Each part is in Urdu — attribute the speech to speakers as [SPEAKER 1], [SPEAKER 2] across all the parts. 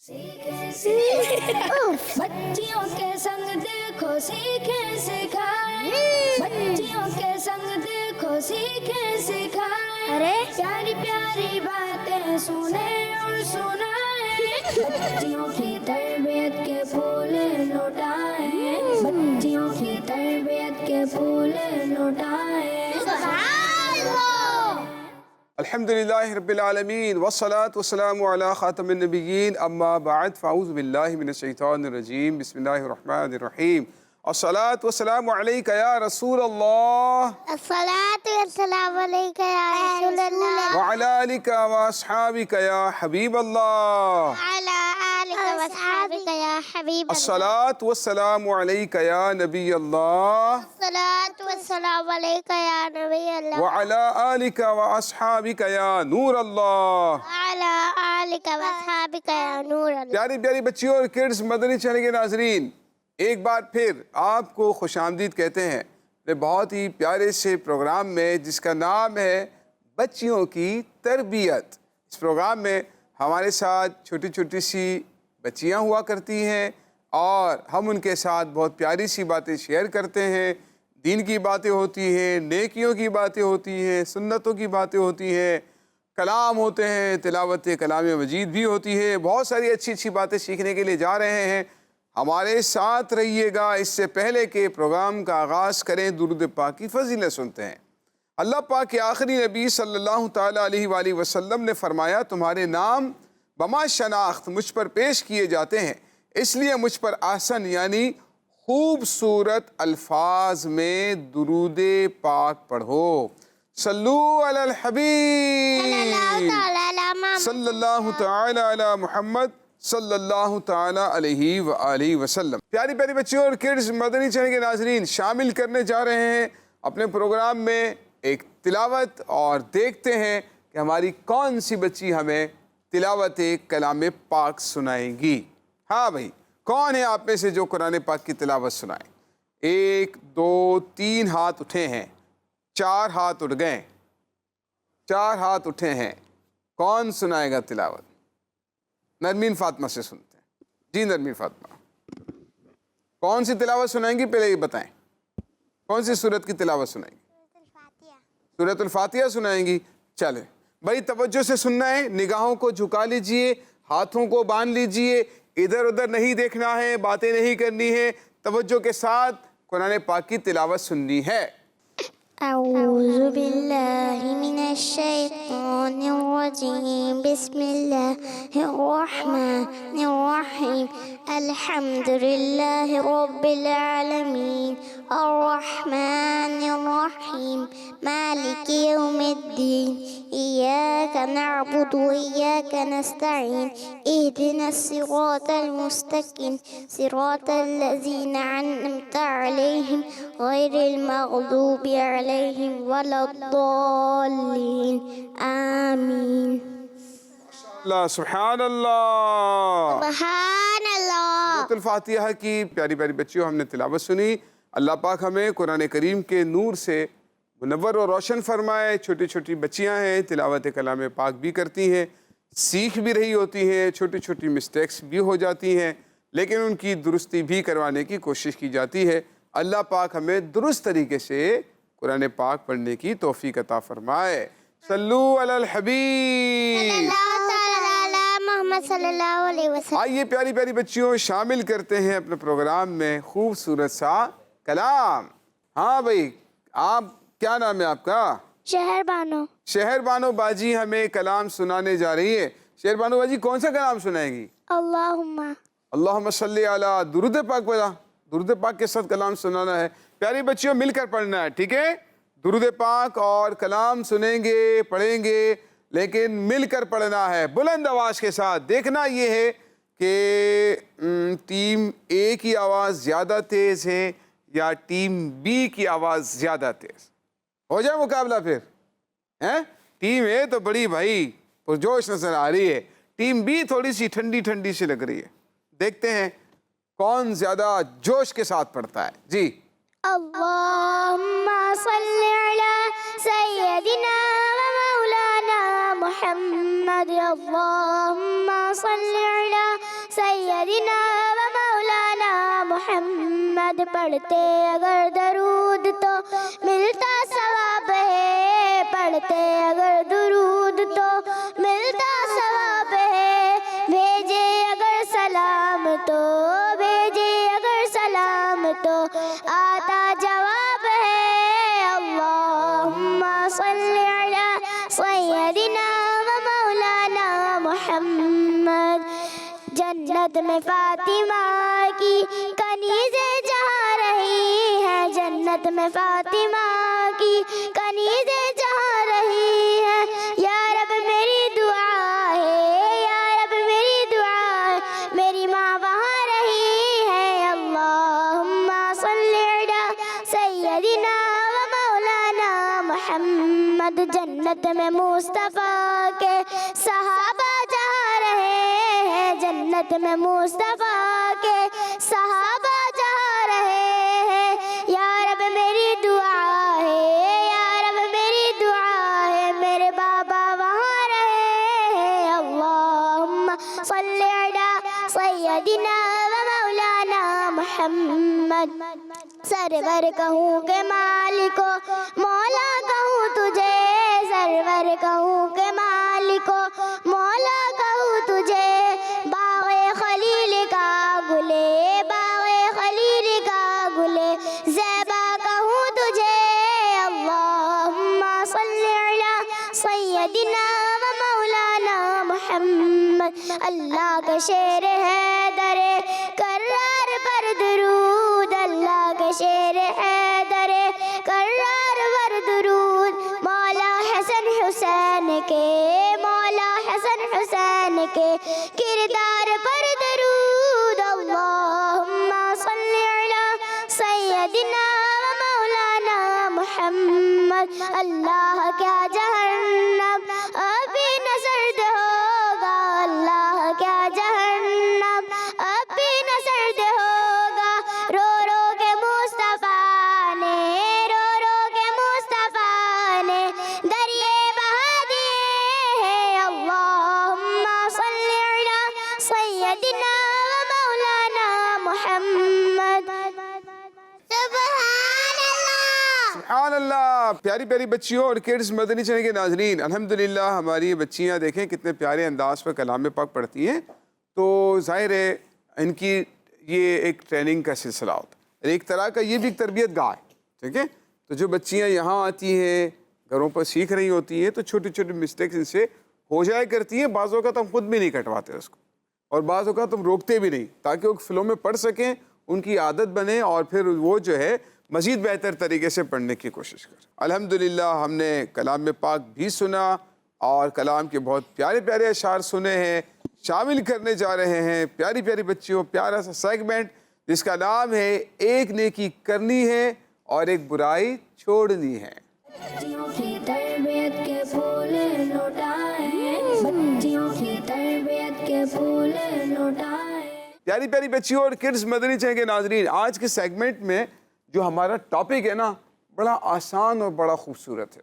[SPEAKER 1] بچیوں کے سنگ دیکھو سیکھیں سکھائیں، بچیوں کے سنگ دیکھو سیکھیں سکھائیں، ارے پیاری پیاری باتیں سنیں اور سنائیں، بچیوں کی تربیت کے پھول لوٹائیں، بچیوں کی تربیت کے پھول لوٹائیں۔
[SPEAKER 2] الحمدللہ رب العالمین والصلاة والسلام علی خاتم النبیین اما بعد فاعوذ باللہ من الشیطان الرجیم بسم اللہ الرحمن الرحیم الصلاة والسلام علیکہ یا رسول اللہ
[SPEAKER 3] الصلاة والسلام علیکہ یا رسول اللہ
[SPEAKER 2] وعلی آلکہ واصحابکہ یا حبیب اللہ
[SPEAKER 3] وعلی آلکہ واصحابکہ یا حبیب اللہ
[SPEAKER 2] الصلاة والسلام علیکہ یا نبی اللہ
[SPEAKER 3] الصلاة والسلام علیکہ یا نبی اللہ
[SPEAKER 2] وعلی آلکہ واصحابکہ یا نور اللہ
[SPEAKER 3] وعلی آلکہ واصحابکہ یا نور اللہ۔
[SPEAKER 2] پیاری پیاری بچیوں اور کڈز مدنی چینل کے ناظرین، ایک بار پھر آپ کو خوش آمدید کہتے ہیں ایک بہت ہی پیارے سے پروگرام میں جس کا نام ہے بچیوں کی تربیت۔ اس پروگرام میں ہمارے ساتھ چھوٹی چھوٹی سی بچیاں ہوا کرتی ہیں اور ہم ان کے ساتھ بہت پیاری سی باتیں شیئر کرتے ہیں، دین کی باتیں ہوتی ہیں، نیکیوں کی باتیں ہوتی ہیں، سنتوں کی باتیں ہوتی ہیں، کلام ہوتے ہیں، تلاوت کلام مجید بھی ہوتی ہے، بہت ساری اچھی اچھی باتیں سیکھنے کے لیے جا رہے ہیں۔ ہمارے ساتھ رہیے گا۔ اس سے پہلے کہ پروگرام کا آغاز کریں درود پاک کی فضیلت سنتے ہیں۔ اللہ پاک کے آخری نبی صلی اللہ تعالیٰ علیہ وآلہ وسلم نے فرمایا تمہارے نام بما شناخت مجھ پر پیش کیے جاتے ہیں، اس لیے مجھ پر احسن یعنی خوبصورت الفاظ میں درود پاک پڑھو۔ صلو علی الحبیب صلی اللہ تعالی علی محمد صلی اللہ تعالی علیہ وآلہ وسلم۔ پیاری پیاری بچیوں اور کڈز مدنی چینل کے ناظرین، شامل کرنے جا رہے ہیں اپنے پروگرام میں ایک تلاوت، اور دیکھتے ہیں کہ ہماری کون سی بچی ہمیں تلاوت کلام پاک سنائیں گی۔ ہاں بھائی، کون ہے آپ میں سے جو قرآن پاک کی تلاوت سنائیں؟ 1 2 3 ہاتھ اٹھے ہیں، 4 ہاتھ اٹھ گئے، 4 ہاتھ اٹھے ہیں۔ کون سنائے گا تلاوت؟ نرمین فاطمہ سے سنتے ہیں۔ جی نرمین فاطمہ، کون سی تلاوت سنائیں گی؟ پہلے یہ بتائیں، کون سی سورت کی تلاوت سنائیں گی؟ سورۃ الفاتحہ سنائیں گی۔ چلیں بھائی، توجہ سے سننا ہے، نگاہوں کو جھکا لیجئے، ہاتھوں کو باندھ لیجئے، ادھر ادھر نہیں دیکھنا ہے، باتیں نہیں کرنی ہے، توجہ کے ساتھ قرآن پاک کی تلاوت سننی ہے۔
[SPEAKER 3] اعوذ باللہ من الشیطان الرجیم، بسم اللہ الرحمن الرحیم، الحمد للہ رب العالمین، الرحمن الرحیم، مالک یوم الدین، ایاک نعبد و ایاک نستعین، اہدنا الصراط المستقیم، صراط الذین انعمت علیہم غیر المغضوب علیہم ولا الضالین، آمین۔
[SPEAKER 2] اللہ سبحان اللہ،
[SPEAKER 3] سبحان اللہ۔
[SPEAKER 2] سورۃ الفاتحہ کی پیاری پیاری بچیوں ہم نے تلاوت سنی۔ اللہ پاک ہمیں قرآن کریم کے نور سے منور و روشن فرمائے۔ چھوٹی چھوٹی بچیاں ہیں، تلاوت کلام پاک بھی کرتی ہیں، سیکھ بھی رہی ہوتی ہیں، چھوٹی چھوٹی مسٹیکس بھی ہو جاتی ہیں، لیکن ان کی درستی بھی کروانے کی کوشش کی جاتی ہے۔ اللہ پاک ہمیں درست طریقے سے قرآن پاک پڑھنے کی توفیق عطا فرمائے۔ صلو علی الحبیب
[SPEAKER 3] محمد صلی اللہ علیہ وسلم۔
[SPEAKER 2] آئیے پیاری پیاری بچیوں، شامل کرتے ہیں اپنے پروگرام میں خوبصورت سا کلام۔ ہاں بھائی، آپ کیا نام ہے آپ کا؟
[SPEAKER 3] شہر بانو۔
[SPEAKER 2] شہر بانو باجی ہمیں کلام سنانے جا رہی ہے۔ شہر بانو باجی کون سا کلام سنائے گی؟
[SPEAKER 3] اللہم
[SPEAKER 2] اللہم صلی علی، درود پاک پڑھا، درود پاک کے ساتھ کلام سنانا ہے۔ پیاری بچیوں مل کر پڑھنا ہے، ٹھیک ہے؟ درود پاک اور کلام سنیں گے، پڑھیں گے، لیکن مل کر پڑھنا ہے بلند آواز کے ساتھ۔ دیکھنا یہ ہے کہ ٹیم اے کی آواز زیادہ تیز ہے یا ٹیم بی کی آواز زیادہ تیز؟ ہو جائے مقابلہ پھر؟ ٹیم اے تو بڑی بھائی پرجوش نظر آ رہی ہے، ٹیم بی تھوڑی سی ٹھنڈی ٹھنڈی سی لگ رہی ہے۔ دیکھتے ہیں کون زیادہ جوش کے ساتھ پڑھتا ہے۔ جی
[SPEAKER 3] اللہم صلی علی سیدنا و مولانا محمد، اللہم صلی علی سیدنا و مولانا محمد پڑھتے اگر درود تو ملتا ثواب ہے، پڑھتے اگر درود تو ملتا ثواب ہے، بھیجے اگر سلام تو بھیجے اگر سلام تو آتا جواب ہے۔ اللہم صلی علی سیدنا و مولانا محمد۔ جنت میں فاطمہ کی کنیزیں جہاں رہی ہیں، جنت میں فاطمہ کی کنیزیں جہاں رہی ہیں، یا رب میری دعا ہے، یا رب میری دعا ہے، میری ماں وہاں رہی ہے۔ اللہم صلی علی سیدنا و مولانا محمد۔ جنت میں مصطفیٰ کے صحابہ جہاں رہے ہیں، جنت میں مصطفیٰ کے صحابہ جہاں رہے ہیں، یا رب میری دعا ہے، یا رب میری دعا ہے، میرے بابا وہاں رہے ہیں۔ اللہم صلی علی سیدنا و مولانا محمد۔ سرور کہوں کہ مالکو مولا کہوں تجھے، سرور کہوں کہ مالکو مولا کہوں تجھے، باغ خلیل کا گلے، باغ خلیل کا گلے زیبا کہوں تجھے۔ اللہم صلی علی سیدنا و مولانا محمد۔ اللہ کے شیر حیدر کرار پر درود، اللہ کے شیر حیدر کرار پر درود، مولا حسن حسین کے، مولا حسن حسین کے کردار پر درود۔ اللہم صلی علی سیدنا و مولانا محمد۔ اللہ کیا جہنم ابھی نہ سرد ہوگا، اللہ کیا جہنم ابھی نہ سرد ہوگا، رو رو کے مصطفیٰ نے، رو رو کے مصطفیٰ نے دریا بہا دیے ہیں۔ اللہم صلی علی سیدنا و مولانا محمد۔
[SPEAKER 2] سبحان اللہ۔ پیاری پیاری بچیوں اور کڈز مدنی چینل کے ناظرین، الحمدللہ ہماری بچیاں دیکھیں کتنے پیارے انداز پر کلام پاک پڑھتی ہیں، تو ظاہر ہے ان کی یہ ایک ٹریننگ کا سلسلہ ہوتا ہے، ایک طرح کا یہ بھی ایک تربیت گاہ ہے، ٹھیک ہے؟ تو جو بچیاں یہاں آتی ہیں، گھروں پر سیکھ رہی ہوتی ہیں، تو چھوٹی چھوٹی مسٹیکس ان سے ہو جایا کرتی ہیں، بعض اوقات ہم خود بھی نہیں کٹواتے اس کو، اور بعض اوقات ہم روکتے بھی نہیں، تاکہ وہ فلو میں پڑھ سکیں، ان کی عادت بنے، اور پھر وہ جو ہے مزید بہتر طریقے سے پڑھنے کی کوشش کریں۔ الحمدللہ ہم نے کلام پاک بھی سنا، اور کلام کے بہت پیارے پیارے اشعار سنے ہیں، شامل کرنے جا رہے ہیں پیاری پیاری بچیوں پیارا سا سیگمنٹ جس کا نام ہے ایک نیکی کرنی ہے اور ایک برائی چھوڑنی ہے۔
[SPEAKER 1] بچیوں کی تربیت کے پھول لوٹائیں، بچیوں کی تربیت کے پھول لوٹائیں۔
[SPEAKER 2] پیاری پیاری بچیوں اور کڈز مدنی چینل کے ناظرین، آج کے سیگمنٹ میں جو ہمارا ٹاپک ہے نا، بڑا آسان اور بڑا خوبصورت ہے۔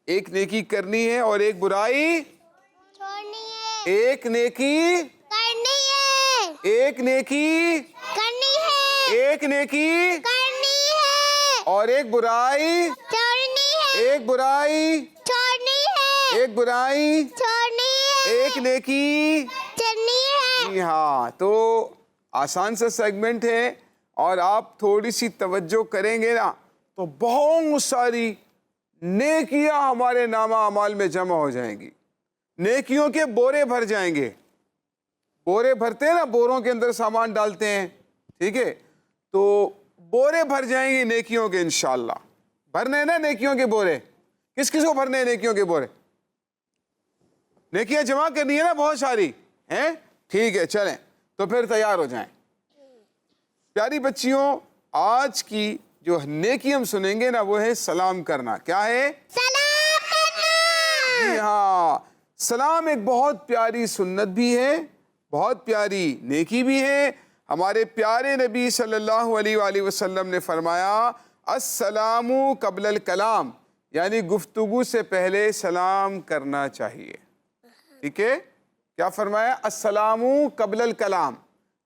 [SPEAKER 2] ایک نیکی کرنی ہے اور ایک برائی
[SPEAKER 3] چھوڑنی ہے،
[SPEAKER 2] ایک نیکی
[SPEAKER 3] کرنی ہے،
[SPEAKER 2] ایک نیکی
[SPEAKER 3] کرنی ہے،
[SPEAKER 2] ایک نیکی
[SPEAKER 3] کرنی ہے،
[SPEAKER 2] اور ایک برائی
[SPEAKER 3] چھوڑنی ہے،
[SPEAKER 2] ایک برائی
[SPEAKER 3] چھوڑنی ہے،
[SPEAKER 2] ایک برائی
[SPEAKER 3] چھوڑنی ہے،
[SPEAKER 2] ایک نیکی۔
[SPEAKER 3] چلنی ہے۔
[SPEAKER 2] جی ہاں، تو آسان سا سیگمنٹ ہے، اور آپ تھوڑی سی توجہ کریں گے نا تو بہت ساری نیکیاں ہمارے نامہ اعمال میں جمع ہو جائیں گی، نیکیوں کے بورے بھر جائیں گے۔ بورے بھرتے ہیں نا، بوروں کے اندر سامان ڈالتے ہیں، ٹھیک ہے، تو بورے بھر جائیں گے نیکیوں کے انشاءاللہ۔ بھرنے ہیں نا نیکیوں کے بورے، کس کس کو بھرنے ہیں نیکیوں کے بورے؟ نیکیاں جمع کرنی ہے نا بہت ساری ہیں، ٹھیک ہے، چلیں تو پھر تیار ہو جائیں۔ پیاری بچیوں، آج کی جو نیکی ہم سنیں گے نا وہ ہے سلام کرنا۔ کیا ہے؟
[SPEAKER 3] سلام کرنا۔
[SPEAKER 2] جی ہاں، سلام ایک بہت پیاری سنت بھی ہے، بہت پیاری نیکی بھی ہے۔ ہمارے پیارے نبی صلی اللہ علیہ وآلہ وسلم نے فرمایا السلام قبل الکلام، یعنی گفتگو سے پہلے سلام کرنا چاہیے، ٹھیک ہے؟ کیا فرمایا؟ السلام قبل الکلام،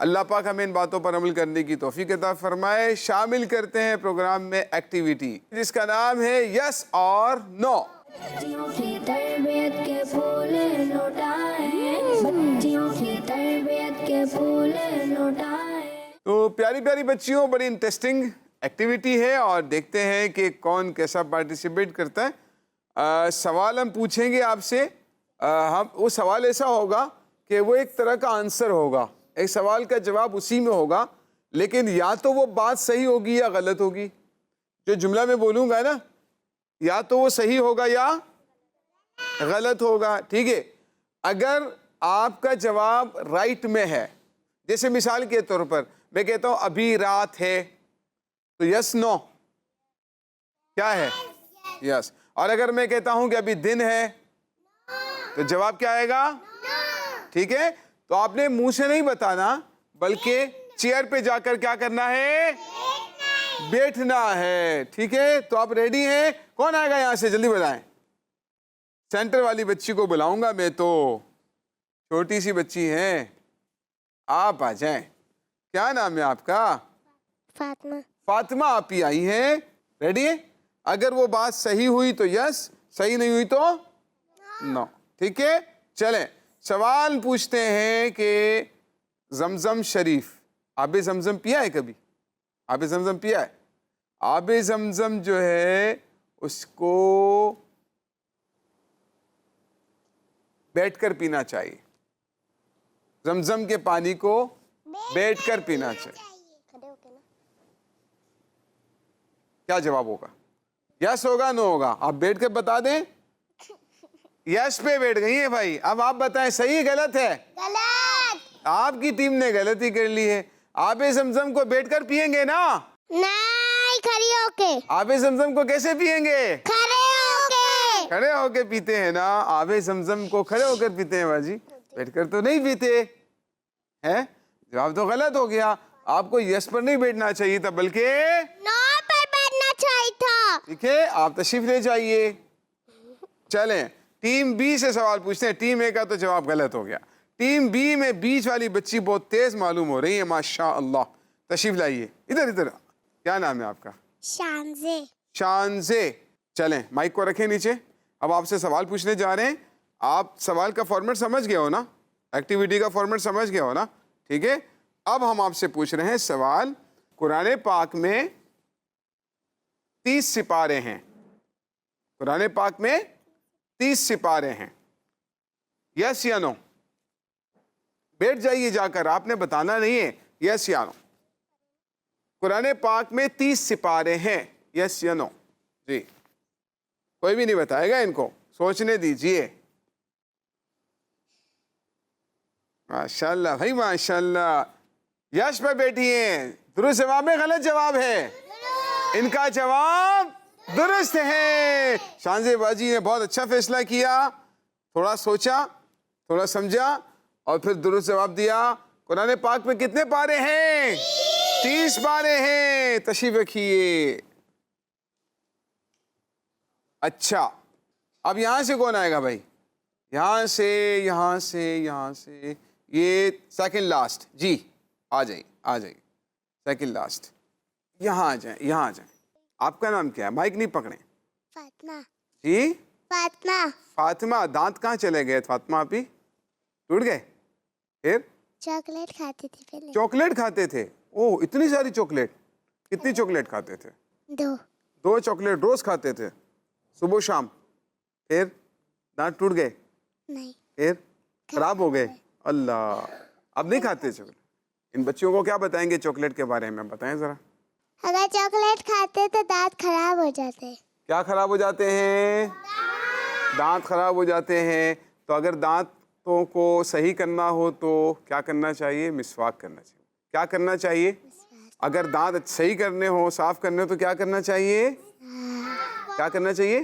[SPEAKER 2] اللہ پاک ہمیں ان باتوں پر عمل کرنے کی توفیق عطا فرمائے. شامل کرتے ہیں پروگرام میں ایکٹیویٹی جس کا نام ہے یس اور نو.
[SPEAKER 1] بچیوں کی تربیت کے پھول لوٹائیں, بچیوں کی تربیت کے پھول لوٹائیں.
[SPEAKER 2] تو پیاری پیاری بچیوں, بڑی انٹرسٹنگ ایکٹیویٹی ہے اور دیکھتے ہیں کہ کون کیسا پارٹیسپیٹ کرتا ہے. سوال ہم پوچھیں گے آپ سے. وہ سوال ایسا ہوگا کہ وہ ایک طرح کا آنسر ہوگا, ایک سوال کا جواب اسی میں ہوگا, لیکن یا تو وہ بات صحیح ہوگی یا غلط ہوگی. جو جملہ میں بولوں گا نا, یا تو وہ صحیح ہوگا یا غلط ہوگا. ٹھیک ہے, اگر آپ کا جواب رائٹ میں ہے, جیسے مثال کے طور پر میں کہتا ہوں ابھی رات ہے, تو یس نو کیا ہے؟ یس. اور اگر میں کہتا ہوں کہ ابھی دن ہے, تو جواب کیا آئے گا؟ ٹھیک ہے, تو آپ نے منہ سے نہیں بتانا, بلکہ چیئر پہ جا کر کیا کرنا ہے؟ بیٹھنا ہے. ٹھیک ہے, تو آپ ریڈی ہیں؟ کون آئے گا یہاں سے, جلدی بتائیں. سینٹر والی بچی کو بلاؤں گا میں, تو چھوٹی سی بچی ہیں, آپ آ جائیں. کیا نام ہے آپ کا؟
[SPEAKER 3] فاطمہ.
[SPEAKER 2] فاطمہ آپ ہی آئی ہیں. ریڈی ہے؟ اگر وہ بات صحیح ہوئی تو یس, صحیح نہیں ہوئی تو نو. ٹھیک ہے, چلیں سوال پوچھتے ہیں کہ زمزم شریف, آب زمزم پیا ہے کبھی؟ آب زمزم پیا ہے؟ آب زمزم جو ہے اس کو بیٹھ کر پینا چاہیے. زمزم کے پانی کو بیٹھ کر پینا چاہیے. کیا جواب ہوگا؟ یس ہوگا نو ہوگا؟ آپ بیٹھ کر بتا دیں. یس پہ بیٹھ گئی ہیں بھائی. اب آپ بتائیں صحیح غلط ہے؟
[SPEAKER 3] غلط.
[SPEAKER 2] آپ کی ٹیم نے غلطی کر لی ہے. آب زمزم کو بیٹھ کر پئیں گے نا؟
[SPEAKER 3] نہیں, کھڑی ہو کے.
[SPEAKER 2] آب زمزم کو کیسے پئیں گے؟
[SPEAKER 3] کھڑے ہو کے.
[SPEAKER 2] کھڑے ہو کے پیتے ہیں نا. آب زمزم کو کھڑے ہو کر پیتے ہیں باجی, بیٹھ کر تو نہیں پیتے ہیں. جواب تو غلط ہو گیا. آپ کو یس پر نہیں بیٹھنا چاہیے تھا, بلکہ
[SPEAKER 3] نو پر بیٹھنا چاہیے تھا.
[SPEAKER 2] ٹھیک ہے, آپ تشریف لے جائیے. چلیں ٹیم بی سے سوال پوچھتے ہیں. ٹیم اے کا تو جواب غلط ہو گیا. ٹیم بی میں بیچ والی بچی بہت تیز معلوم ہو رہی ہے, ماشاء اللہ. تشریف لائیے ادھر ادھر. کیا نام ہے آپ کا؟
[SPEAKER 3] شانزے.
[SPEAKER 2] شانزے. چلیں مائک کو رکھیں نیچے. اب آپ سے سوال پوچھنے جا رہے ہیں. آپ سوال کا فارمیٹ سمجھ گئے ہو نا, ایکٹیویٹی کا فارمیٹ سمجھ گئے ہو نا. ٹھیک ہے, اب ہم آپ سے پوچھ رہے ہیں سوال. قرآن پاک میں 30 سپارے ہیں. قرآن پاک میں 30 سپارے ہیں. یس یا نو؟ بیٹھ جائیے جا کر, آپ نے بتانا نہیں ہے. یس یا نو؟ قرآن پاک میں 30 سپارے ہیں. یس یا نو؟ جی, کوئی بھی نہیں بتائے گا, ان کو سوچنے دیجئے. ماشاءاللہ بھائی ماشاءاللہ. یش پہ بیٹھی ہیں. درست جواب ہے غلط جواب ہے؟ ان کا جواب درست ہے. شانزے باجی نے بہت اچھا فیصلہ کیا, تھوڑا سوچا, تھوڑا سمجھا اور پھر درست جواب دیا. قرآن پاک میں کتنے پارے ہیں؟ 30 پارے ہیں. تشریف رکھیے. اچھا, اب یہاں سے کون آئے گا بھائی؟ یہاں سے, یہاں سے, یہاں سے. یہ سیکنڈ لاسٹ. جی آ جائیے, آ جائیے. Second last. یہاں آ جائیں, یہاں آ جائیں. آپ کا نام کیا ہے؟ مائک نہیں پکڑیں.
[SPEAKER 3] فاطمہ.
[SPEAKER 2] جی
[SPEAKER 3] فاطمہ.
[SPEAKER 2] فاطمہ. دانت کہاں چلے گئے فاطمہ؟ آپ ہی ٹوٹ گئے؟ پھر
[SPEAKER 3] چاکلیٹ کھاتی تھی پہلے.
[SPEAKER 2] چاکلیٹ کھاتے تھے؟ اوہ اتنی ساری چاکلیٹ. کتنی چاکلیٹ کھاتے تھے؟
[SPEAKER 3] 2
[SPEAKER 2] چاکلیٹ روز کھاتے تھے, صبح شام. پھر دانت ٹوٹ گئے؟
[SPEAKER 3] نہیں.
[SPEAKER 2] پھر خراب ہو گئے؟ اللہ, اب نہیں کھاتے چاکلیٹ. ان بچیوں کو کیا بتائیں گے چاکلیٹ کے بارے میں؟ بتائیں ذرا.
[SPEAKER 3] اگر چاکلیٹ کھاتے تو دانت خراب ہو جاتے.
[SPEAKER 2] کیا خراب ہو جاتے ہیں؟ دانت خراب ہو جاتے ہیں. تو اگر دانتوں کو صحیح کرنا ہو تو کیا کرنا چاہیے؟ مسواک کرنا چاہیے. کیا کرنا چاہیے؟ اگر دانت صحیح کرنے ہو, صاف کرنے ہو, تو کیا کرنا چاہیے؟ کیا کرنا چاہیے؟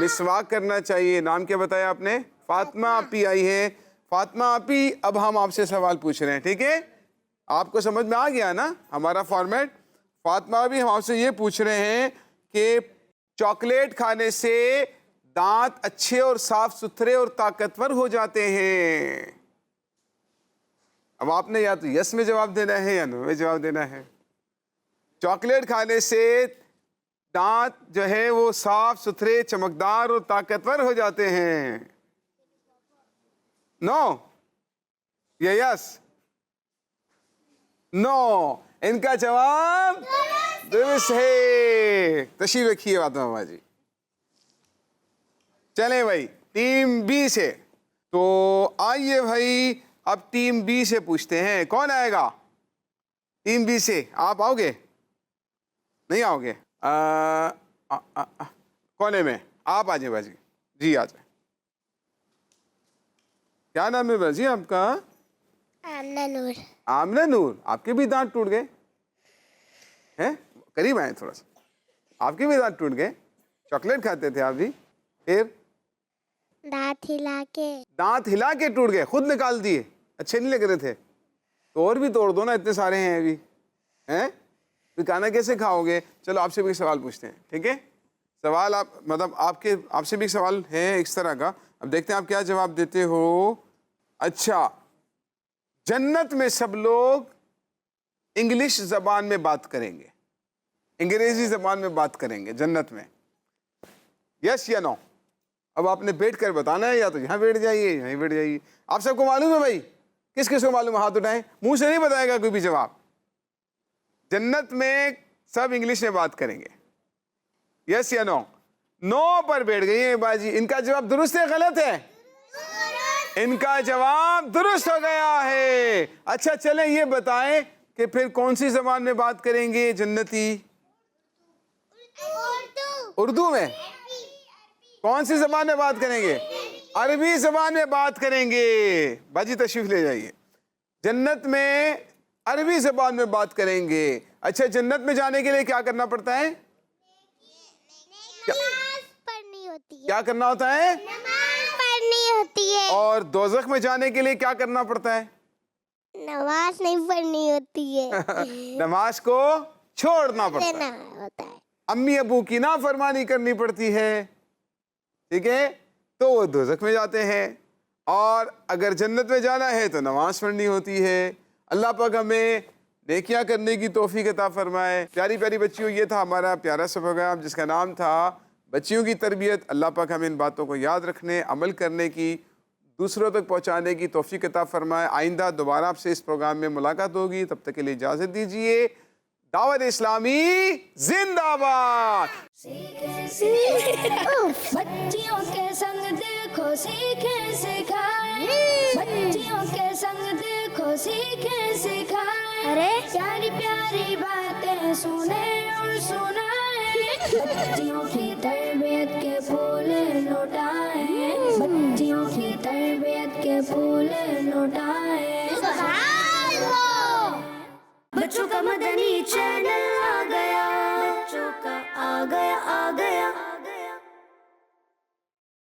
[SPEAKER 2] مسواک کرنا چاہیے. نام کیا بتایا آپ نے؟ فاطمہ آپی آئی ہیں. فاطمہ آپی, اب ہم آپ سے سوال پوچھ رہے ہیں. ٹھیک ہے, آپ کو سمجھ میں آ گیا نا ہمارا فارمیٹ؟ فاطمہ آپی, ہم آپ سے یہ پوچھ رہے ہیں کہ چاکلیٹ کھانے سے دانت اچھے اور صاف ستھرے اور طاقتور ہو جاتے ہیں. اب آپ نے یا تو یس میں جواب دینا ہے یا نو میں جواب دینا ہے. چاکلیٹ کھانے سے دانت جو ہے وہ صاف ستھرے چمکدار اور طاقتور ہو جاتے ہیں. نو یا یس؟ نو. ان کا جواب درست ہے. تشریف رکھیے فاطمہ ماما جی. چلیں بھائی ٹیم بی سے. تو آئیے بھائی اب ٹیم بی سے پوچھتے ہیں. کون آئے گا ٹیم بی سے؟ آپ آؤ گے؟ نہیں آؤ گے؟ کونے میں آپ آ جائیں باجی. جی آ جائیں. کیا نام ہے باجی آپ کا؟
[SPEAKER 3] آمنہ نور.
[SPEAKER 2] آمنہ نور. آپ کے بھی دانت ٹوٹ گئے ہیں؟ قریب آئے تھوڑا سا. آپ کے بھی دانت ٹوٹ گئے؟ چاکلیٹ کھاتے تھے آپ بھی؟ پھر دانت ہلا کے ٹوٹ گئے؟ خود نکال دیے؟ اچھے نہیں لگ رہے تھے تو اور بھی توڑ دو نا، اتنے سارے ہیں ابھی. ہیں پھر کھانا کیسے کھاؤ گے؟ چلو آپ سے بھی سوال پوچھتے ہیں. ٹھیک ہے سوال آپ مطلب آپ سے بھی سوال ہے اس طرح کا. اب دیکھتے ہیں آپ کیا جواب دیتے ہو. اچھا جنت میں سب لوگ انگلش زبان میں بات کریں گے، انگریزی زبان میں بات کریں گے جنت میں. یس یا نو؟ اب آپ نے بیٹھ کر بتانا ہے، یا تو یہاں بیٹھ جائیے یہیں بیٹھ جائیے. آپ سب کو معلوم ہے بھائی؟ کس کس کو معلوم ہے ہاتھ اٹھائیں. منہ سے نہیں بتائے گا کوئی بھی جواب. جنت میں سب انگلش میں بات کریں گے. یس یا نو؟ نو پر بیٹھ گئی ہیں باجی. ان کا جواب درست ہے غلط ہے؟ ان کا جواب درست ہو گیا ہے. اچھا چلیں یہ بتائیں کہ پھر کون سی زبان میں بات کریں گے جنتی؟ اردو میں. کون سی زبان میں بات کریں گے؟ عربی زبان میں بات کریں گے. باجی تشریف لے جائیے. جنت میں عربی زبان میں بات کریں گے. اچھا جنت میں جانے کے لیے کیا کرنا پڑتا ہے؟
[SPEAKER 3] پڑھنی ہوتی ہے.
[SPEAKER 2] کیا کرنا ہوتا ہے؟
[SPEAKER 3] نماز پڑھنی ہوتی ہے.
[SPEAKER 2] اور دوزخ میں جانے کے لیے کیا کرنا پڑتا ہے؟
[SPEAKER 3] نماز نہیں پڑھنی ہوتی ہے.
[SPEAKER 2] نماز کو چھوڑنا پڑتا ہے.
[SPEAKER 3] لینا ہوتا ہے.
[SPEAKER 2] امی ابو کی نافرمانی کرنی پڑتی ہے. ٹھیک ہے تو وہ دوزخ میں جاتے ہیں. اور اگر جنت میں جانا ہے تو نماز پڑھنی ہوتی ہے. اللہ پاک ہمیں نیکیاں کرنے کی توفیق عطا فرمائے. پیاری پیاری بچیوں یہ تھا ہمارا پیارا سبق جس کا نام تھا بچیوں کی تربیت. اللہ پاک ہمیں ان باتوں کو یاد رکھنے، عمل کرنے کی، دوسروں تک پہنچانے کی توفیق عطا فرمائے. آئندہ دوبارہ آپ سے اس پروگرام میں ملاقات ہوگی. تب تک کے لیے اجازت دیجیے. دعوت اسلامی زندہ باد.
[SPEAKER 1] بچیوں کے سنگ دیکھو سیکھیں سکھائیں، بچیوں کے سنگ دیکھو سیکھیں سکھائیں. ارے پیاری پیاری باتیں سنیں اور سنائیں، بچیوں کی تربیت کے پھول لوٹائیں.